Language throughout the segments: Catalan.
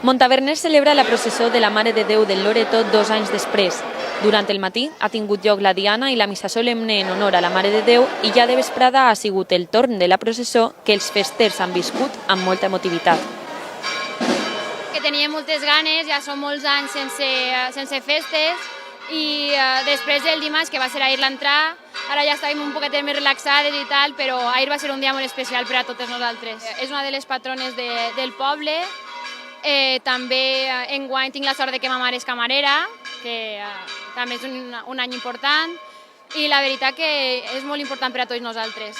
Montaverner celebra la processó de la Mare de Déu del Loreto 2 anys després. Durant el matí ha tingut lloc la diana i la missa solemne en honor a la Mare de Déu i ja de vesprada ha sigut el torn de la processó que els festers han viscut amb molta emotivitat. Que teníem moltes ganes, ja són molts anys sense festes i després del dimarts, que va ser ahir l'entrada, ara ja estàvem un poquet més relaxades i tal, però ahir va ser un dia molt especial per a totes nosaltres. És una de les patrones del poble. També enguany tinc la sort de que ma mare és camarera, que també és un any important, i la veritat que és molt important per a tots nosaltres.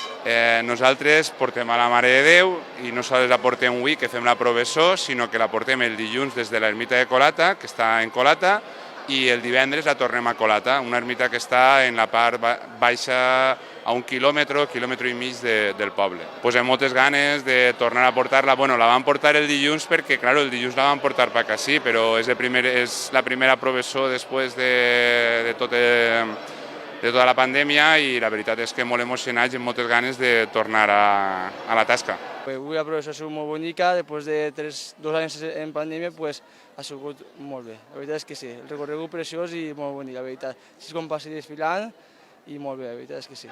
Nosaltres portem a la Mare de Déu i no sols la portem avui, que fem la provessó, sinó que la portem el dilluns des de l'ermita de Colata, que està en Colata, i el divendres la tornem a Colata, una ermita que està en la part baixa a 1 quilòmetre i mig del poble. Amb moltes ganes de tornar a portar-la. Bueno, la vam portar el dilluns perquè, clar, el dilluns la vam portar per Casí, però és la primera provessó després de tota la pandèmia i la veritat és que molt emocionats i amb moltes ganes de tornar a la tasca. Avui la professó ha sigut molt bonica, després de 2 anys en pandèmia ha sigut molt bé. La veritat és que sí, el recorregut preciós i molt bonic, la veritat. 6 compassos desfilant i molt bé, la veritat és que sí.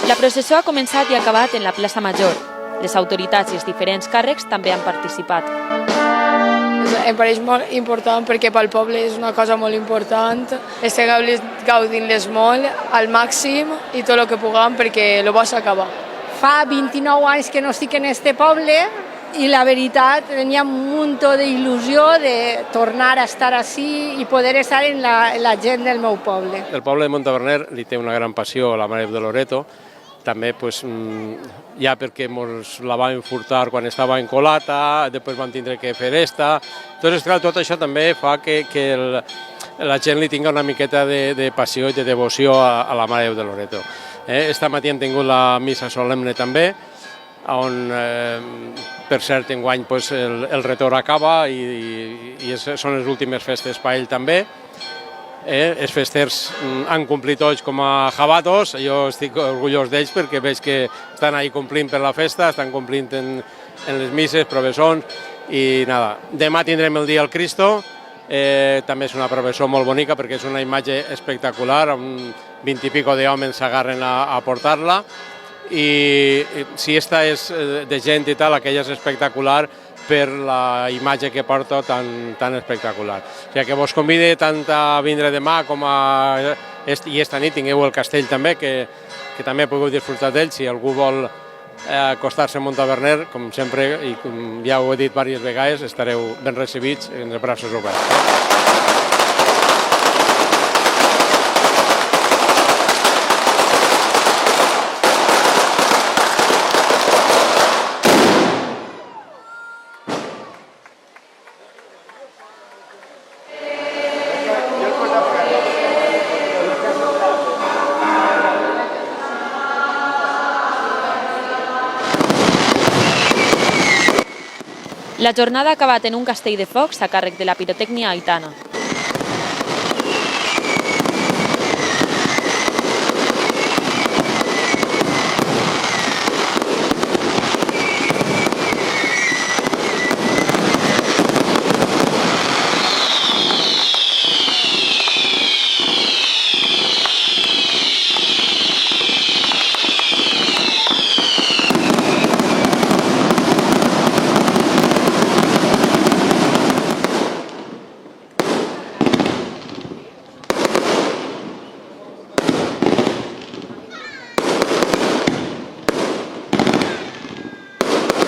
La processó ha començat i acabat en la plaça Major. Les autoritats i els diferents càrrecs també han participat. Em pareix molt important perquè pel poble és una cosa molt important. Estem gaudint-les molt al màxim i tot el que puguem perquè el bo s'acaba. Fa 29 anys que no estic en este poble i la veritat tenia un munt d'il·lusió de tornar a estar així i poder estar en la gent del meu poble. El poble de Montaverner li té una gran passió a la Mare de Loreto, també ja perquè ens la vam furtar quan estava en Colata, després vam tindre que fer esta. Entonces, clar, tot això també fa que la gent li tingui una miqueta de passió i de devoció a la Mare de Loreto. Esta matí hem tingut la missa solemne també, on, per cert, enguany el retorn acaba i són les últimes festes per ell també. Els festers han complit tots com a jabatos, jo estic orgullós d'ells perquè veig que estan ahí complint per la festa, estan complint en les misses, provessons i nada. Demà tindrem el dia del Cristo, també és una provessó molt bonica perquè és una imatge espectacular, amb 20 i pico d'homes s'agarren a portar-la i si esta és de gent i tal, aquella és espectacular per la imatge que porta tan espectacular. O sigui que vos convide tant a vindre demà com i esta nit tingueu el castell també, que també podeu disfrutar d'ell. Si algú vol acostar-se a Montaverner, com sempre, i com ja ho he dit diverses vegades, estareu ben recibits en els braços oberts. La jornada ha acabat en un castell de focs a càrrec de la pirotècnia Aitana.